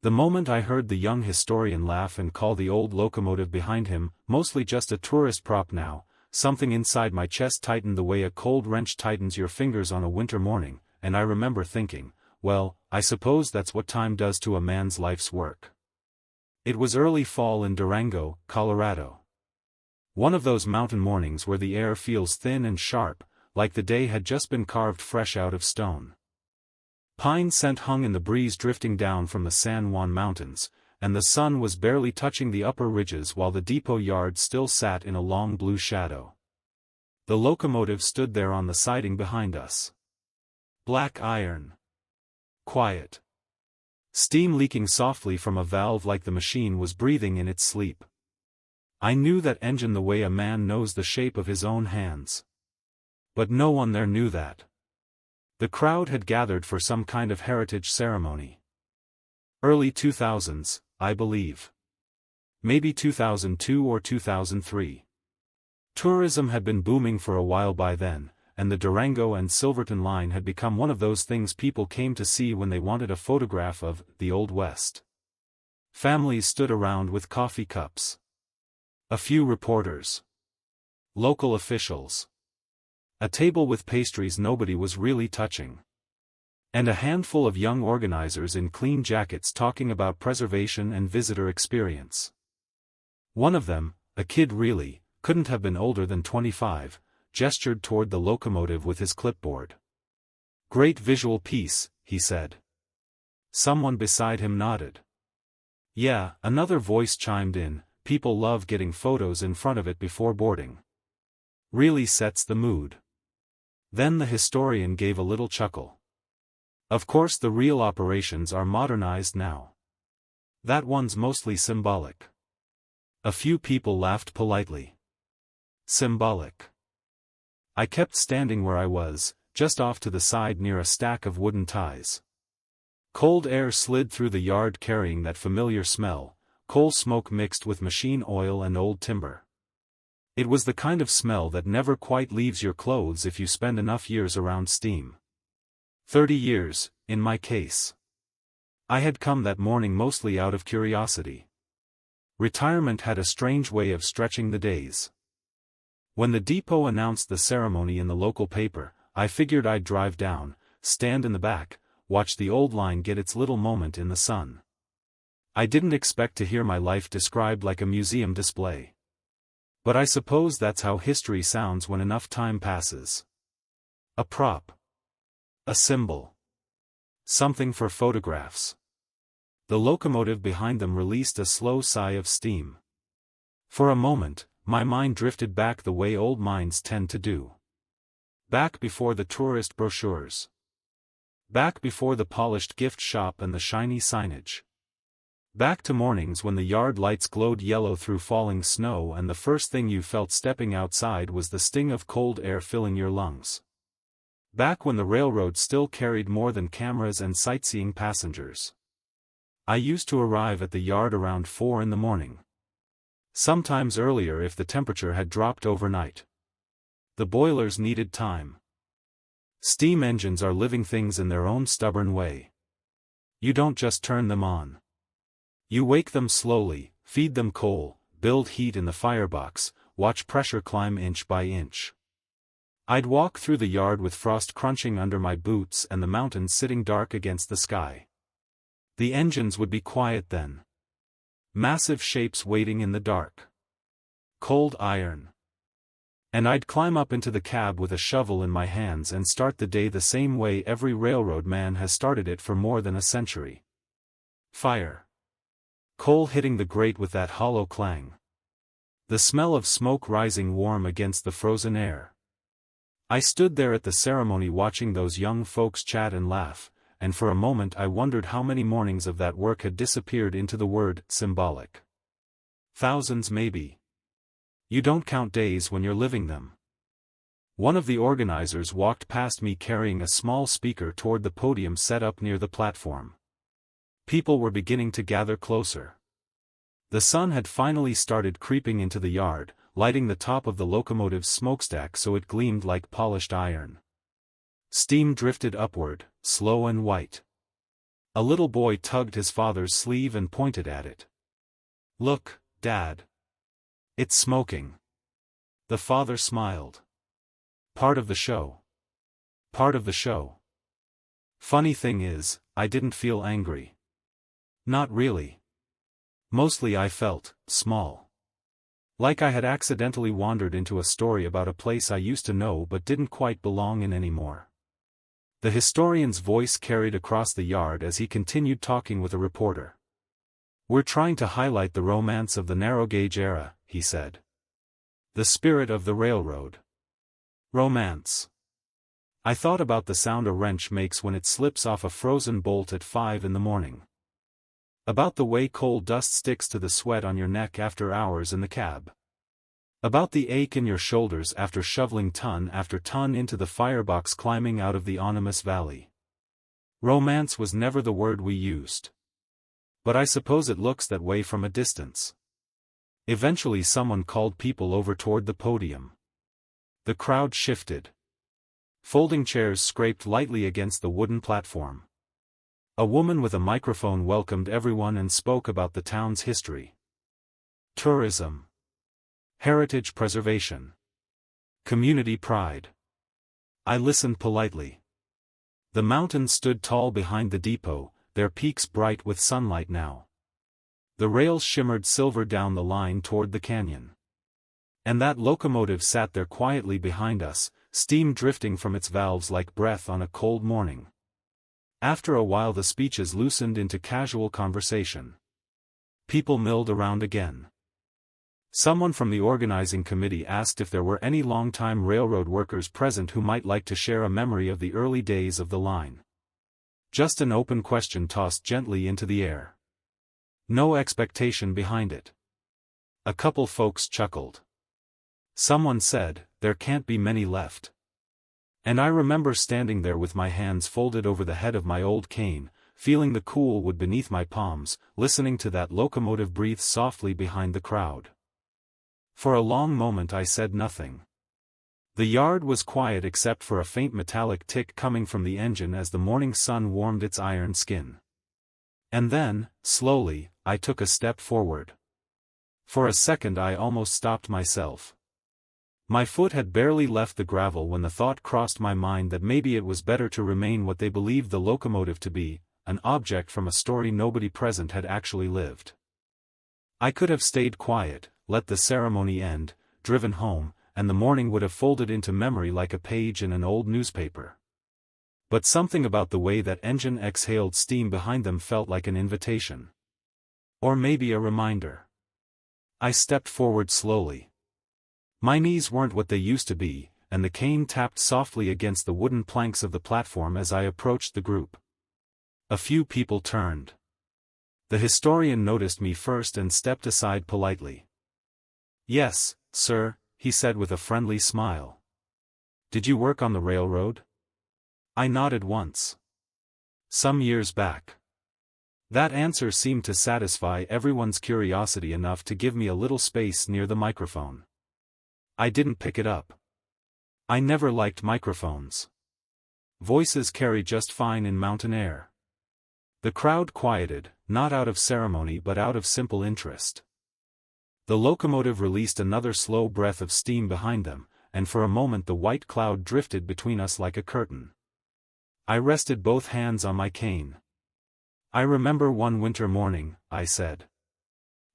The moment I heard the young historian laugh and call the old locomotive behind him, mostly just a tourist prop now, something inside my chest tightened the way a cold wrench tightens your fingers on a winter morning, and I remember thinking, well, I suppose that's what time does to a man's life's work. It was early fall in Durango, Colorado. One of those mountain mornings where the air feels thin and sharp, like the day had just been carved fresh out of stone. Pine scent hung in the breeze drifting down from the San Juan Mountains, and the sun was barely touching the upper ridges while the depot yard still sat in a long blue shadow. The locomotive stood there on the siding behind us. Black iron. Quiet. Steam leaking softly from a valve like the machine was breathing in its sleep. I knew that engine the way a man knows the shape of his own hands. But no one there knew that. The crowd had gathered for some kind of heritage ceremony. Early 2000s, I believe. Maybe 2002 or 2003. Tourism had been booming for a while by then, and the Durango and Silverton line had become one of those things people came to see when they wanted a photograph of the Old West. Families stood around with coffee cups. A few reporters. Local officials. A table with pastries nobody was really touching. And a handful of young organizers in clean jackets talking about preservation and visitor experience. One of them, a kid really, couldn't have been older than 25, gestured toward the locomotive with his clipboard. "Great visual piece," he said. Someone beside him nodded. "Yeah," another voice chimed in, "people love getting photos in front of it before boarding. Really sets the mood." Then the historian gave a little chuckle. "Of course the real operations are modernized now. That one's mostly symbolic." A few people laughed politely. Symbolic. I kept standing where I was, just off to the side near a stack of wooden ties. Cold air slid through the yard carrying that familiar smell, coal smoke mixed with machine oil and old timber. It was the kind of smell that never quite leaves your clothes if you spend enough years around steam. 30 years, in my case. I had come that morning mostly out of curiosity. Retirement had a strange way of stretching the days. When the depot announced the ceremony in the local paper, I figured I'd drive down, stand in the back, watch the old line get its little moment in the sun. I didn't expect to hear my life described like a museum display. But I suppose that's how history sounds when enough time passes. A prop. A symbol. Something for photographs. The locomotive behind them released a slow sigh of steam. For a moment, my mind drifted back the way old minds tend to do. Back before the tourist brochures. Back before the polished gift shop and the shiny signage. Back to mornings when the yard lights glowed yellow through falling snow and the first thing you felt stepping outside was the sting of cold air filling your lungs. Back when the railroad still carried more than cameras and sightseeing passengers. I used to arrive at the yard around 4 in the morning. Sometimes earlier if the temperature had dropped overnight. The boilers needed time. Steam engines are living things in their own stubborn way. You don't just turn them on. You wake them slowly, feed them coal, build heat in the firebox, watch pressure climb inch by inch. I'd walk through the yard with frost crunching under my boots and the mountains sitting dark against the sky. The engines would be quiet then. Massive shapes waiting in the dark. Cold iron. And I'd climb up into the cab with a shovel in my hands and start the day the same way every railroad man has started it for more than a century. Fire. Coal hitting the grate with that hollow clang. The smell of smoke rising warm against the frozen air. I stood there at the ceremony watching those young folks chat and laugh, and for a moment I wondered how many mornings of that work had disappeared into the word symbolic. Thousands maybe. You don't count days when you're living them. One of the organizers walked past me carrying a small speaker toward the podium set up near the platform. People were beginning to gather closer. The sun had finally started creeping into the yard, lighting the top of the locomotive's smokestack so it gleamed like polished iron. Steam drifted upward, slow and white. A little boy tugged his father's sleeve and pointed at it. "Look, Dad. It's smoking." The father smiled. "Part of the show. Part of the show." Funny thing is, I didn't feel angry. Not really. Mostly I felt small. Like I had accidentally wandered into a story about a place I used to know but didn't quite belong in anymore. The historian's voice carried across the yard as he continued talking with a reporter. "We're trying to highlight the romance of the narrow-gauge era," he said. "The spirit of the railroad." Romance. I thought about the sound a wrench makes when it slips off a frozen bolt at 5 in the morning. About the way coal dust sticks to the sweat on your neck after hours in the cab. About the ache in your shoulders after shoveling ton after ton into the firebox climbing out of the Ominous Valley. Romance was never the word we used. But I suppose it looks that way from a distance. Eventually someone called people over toward the podium. The crowd shifted. Folding chairs scraped lightly against the wooden platform. A woman with a microphone welcomed everyone and spoke about the town's history. Tourism. Heritage preservation. Community pride. I listened politely. The mountains stood tall behind the depot, their peaks bright with sunlight now. The rails shimmered silver down the line toward the canyon. And that locomotive sat there quietly behind us, steam drifting from its valves like breath on a cold morning. After a while the speeches loosened into casual conversation. People milled around again. Someone from the organizing committee asked if there were any longtime railroad workers present who might like to share a memory of the early days of the line. Just an open question tossed gently into the air. No expectation behind it. A couple folks chuckled. Someone said, "There can't be many left." And I remember standing there with my hands folded over the head of my old cane, feeling the cool wood beneath my palms, listening to that locomotive breathe softly behind the crowd. For a long moment I said nothing. The yard was quiet except for a faint metallic tick coming from the engine as the morning sun warmed its iron skin. And then, slowly, I took a step forward. For a second I almost stopped myself. My foot had barely left the gravel when the thought crossed my mind that maybe it was better to remain what they believed the locomotive to be, an object from a story nobody present had actually lived. I could have stayed quiet, let the ceremony end, driven home, and the morning would have folded into memory like a page in an old newspaper. But something about the way that engine exhaled steam behind them felt like an invitation. Or maybe a reminder. I stepped forward slowly. My knees weren't what they used to be, and the cane tapped softly against the wooden planks of the platform as I approached the group. A few people turned. The historian noticed me first and stepped aside politely. "Yes, sir," he said with a friendly smile. "Did you work on the railroad?" I nodded once. "Some years back." That answer seemed to satisfy everyone's curiosity enough to give me a little space near the microphone. I didn't pick it up. I never liked microphones. Voices carry just fine in mountain air. The crowd quieted, not out of ceremony but out of simple interest. The locomotive released another slow breath of steam behind them, and for a moment the white cloud drifted between us like a curtain. I rested both hands on my cane. "I remember one winter morning," I said.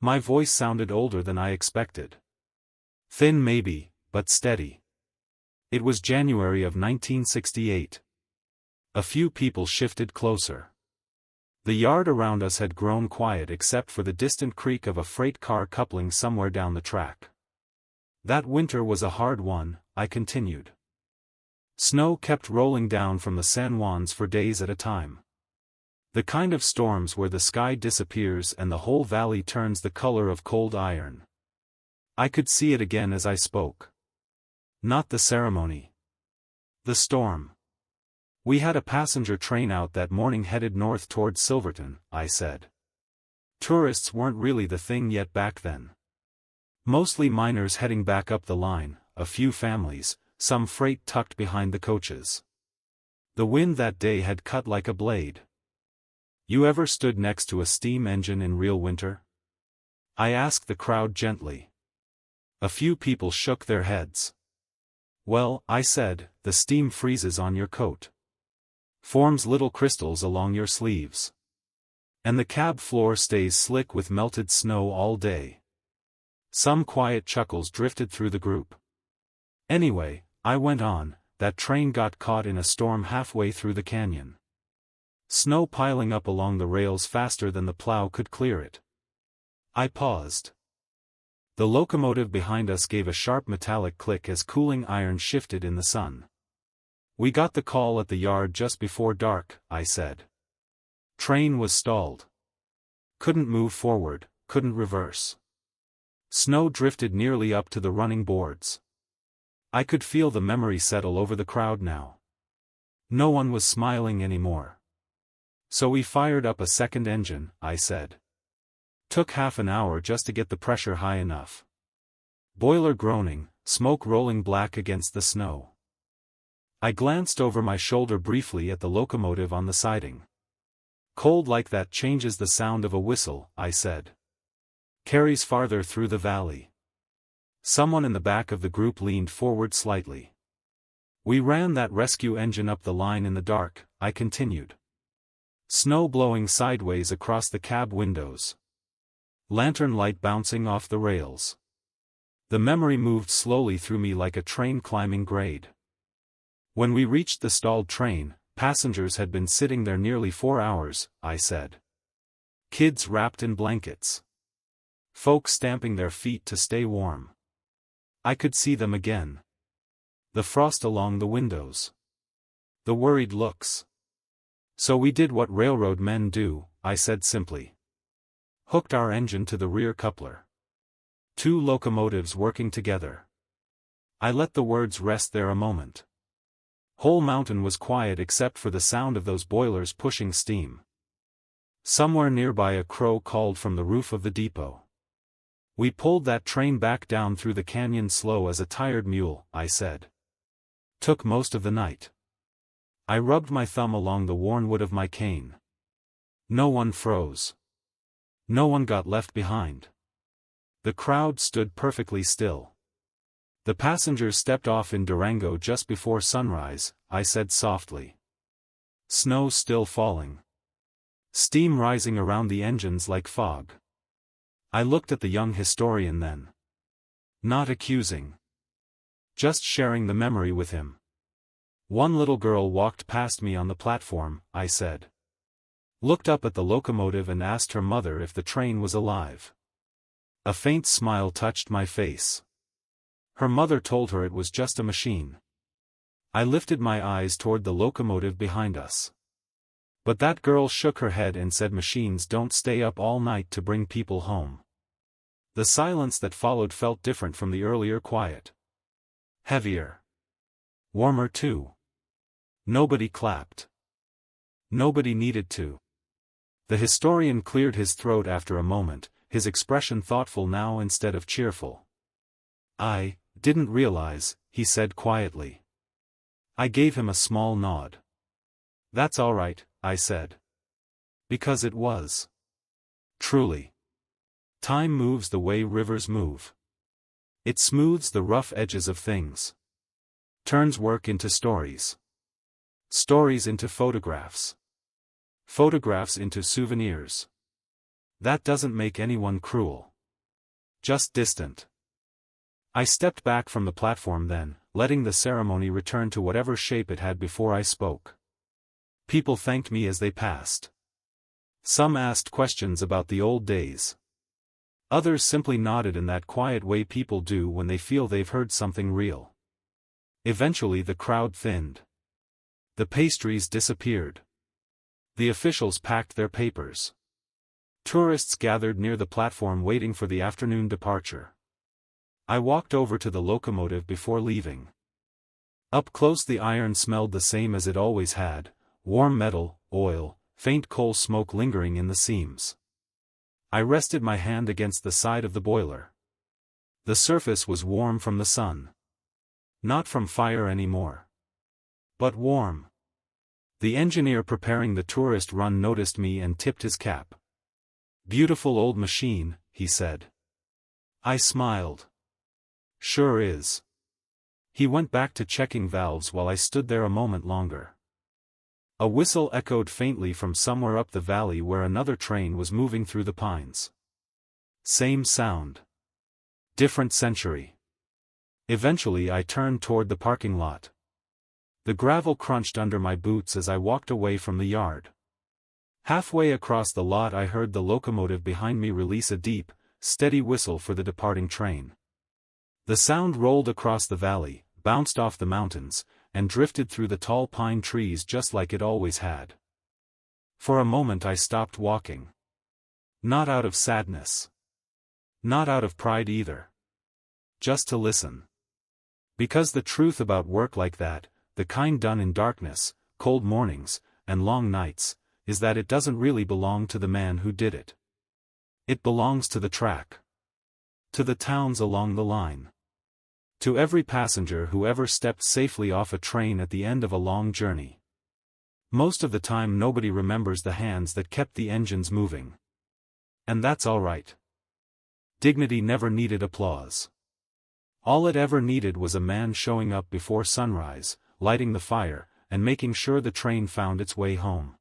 My voice sounded older than I expected. Thin maybe, but steady. It was January of 1968. A few people shifted closer. The yard around us had grown quiet except for the distant creak of a freight car coupling somewhere down the track. "That winter was a hard one," I continued. Snow kept rolling down from the San Juans for days at a time. The kind of storms where the sky disappears and the whole valley turns the color of cold iron. I could see it again as I spoke. Not the ceremony. The storm. "We had a passenger train out that morning headed north toward Silverton," I said. Tourists weren't really the thing yet back then. Mostly miners heading back up the line, a few families, some freight tucked behind the coaches. The wind that day had cut like a blade. You ever stood next to a steam engine in real winter? I asked the crowd gently. A few people shook their heads. Well, I said, the steam freezes on your coat. Forms little crystals along your sleeves. And the cab floor stays slick with melted snow all day. Some quiet chuckles drifted through the group. Anyway, I went on, that train got caught in a storm halfway through the canyon. Snow piling up along the rails faster than the plow could clear it. I paused. The locomotive behind us gave a sharp metallic click as cooling iron shifted in the sun. We got the call at the yard just before dark, I said. Train was stalled. Couldn't move forward, couldn't reverse. Snow drifted nearly up to the running boards. I could feel the memory settle over the crowd now. No one was smiling anymore. So we fired up a second engine, I said. Took half an hour just to get the pressure high enough. Boiler groaning, smoke rolling black against the snow. I glanced over my shoulder briefly at the locomotive on the siding. Cold like that changes the sound of a whistle, I said. Carries farther through the valley. Someone in the back of the group leaned forward slightly. We ran that rescue engine up the line in the dark, I continued. Snow blowing sideways across the cab windows. Lantern light bouncing off the rails. The memory moved slowly through me like a train climbing grade. When we reached the stalled train, passengers had been sitting there nearly 4 hours, I said. Kids wrapped in blankets. Folks stamping their feet to stay warm. I could see them again. The frost along the windows. The worried looks. So we did what railroad men do, I said simply. Hooked our engine to the rear coupler. 2 locomotives working together. I let the words rest there a moment. Whole mountain was quiet except for the sound of those boilers pushing steam. Somewhere nearby a crow called from the roof of the depot. We pulled that train back down through the canyon slow as a tired mule, I said. Took most of the night. I rubbed my thumb along the worn wood of my cane. No one froze. No one got left behind. The crowd stood perfectly still. The passengers stepped off in Durango just before sunrise, I said softly. Snow still falling. Steam rising around the engines like fog. I looked at the young historian then. Not accusing. Just sharing the memory with him. One little girl walked past me on the platform, I said. Looked up at the locomotive and asked her mother if the train was alive. A faint smile touched my face. Her mother told her it was just a machine. I lifted my eyes toward the locomotive behind us. But that girl shook her head and said machines don't stay up all night to bring people home. The silence that followed felt different from the earlier quiet. Heavier. Warmer too. Nobody clapped. Nobody needed to. The historian cleared his throat after a moment, his expression thoughtful now instead of cheerful. I didn't realize, he said quietly. I gave him a small nod. That's all right, I said. Because it was. Truly. Time moves the way rivers move. It smooths the rough edges of things. Turns work into stories. Stories into photographs. Photographs into souvenirs. That doesn't make anyone cruel. Just distant. I stepped back from the platform then, letting the ceremony return to whatever shape it had before I spoke. People thanked me as they passed. Some asked questions about the old days. Others simply nodded in that quiet way people do when they feel they've heard something real. Eventually the crowd thinned. The pastries disappeared. The officials packed their papers. Tourists gathered near the platform waiting for the afternoon departure. I walked over to the locomotive before leaving. Up close the iron smelled the same as it always had, warm metal, oil, faint coal smoke lingering in the seams. I rested my hand against the side of the boiler. The surface was warm from the sun. Not from fire anymore. But warm. The engineer preparing the tourist run noticed me and tipped his cap. "Beautiful old machine," he said. I smiled. "Sure is." He went back to checking valves while I stood there a moment longer. A whistle echoed faintly from somewhere up the valley where another train was moving through the pines. Same sound. Different century. Eventually I turned toward the parking lot. The gravel crunched under my boots as I walked away from the yard. Halfway across the lot I heard the locomotive behind me release a deep, steady whistle for the departing train. The sound rolled across the valley, bounced off the mountains, and drifted through the tall pine trees just like it always had. For a moment I stopped walking. Not out of sadness. Not out of pride either. Just to listen. Because the truth about work like that, the kind done in darkness, cold mornings, and long nights, is that it doesn't really belong to the man who did it. It belongs to the track. To the towns along the line. To every passenger who ever stepped safely off a train at the end of a long journey. Most of the time nobody remembers the hands that kept the engines moving. And that's all right. Dignity never needed applause. All it ever needed was a man showing up before sunrise, lighting the fire, and making sure the train found its way home.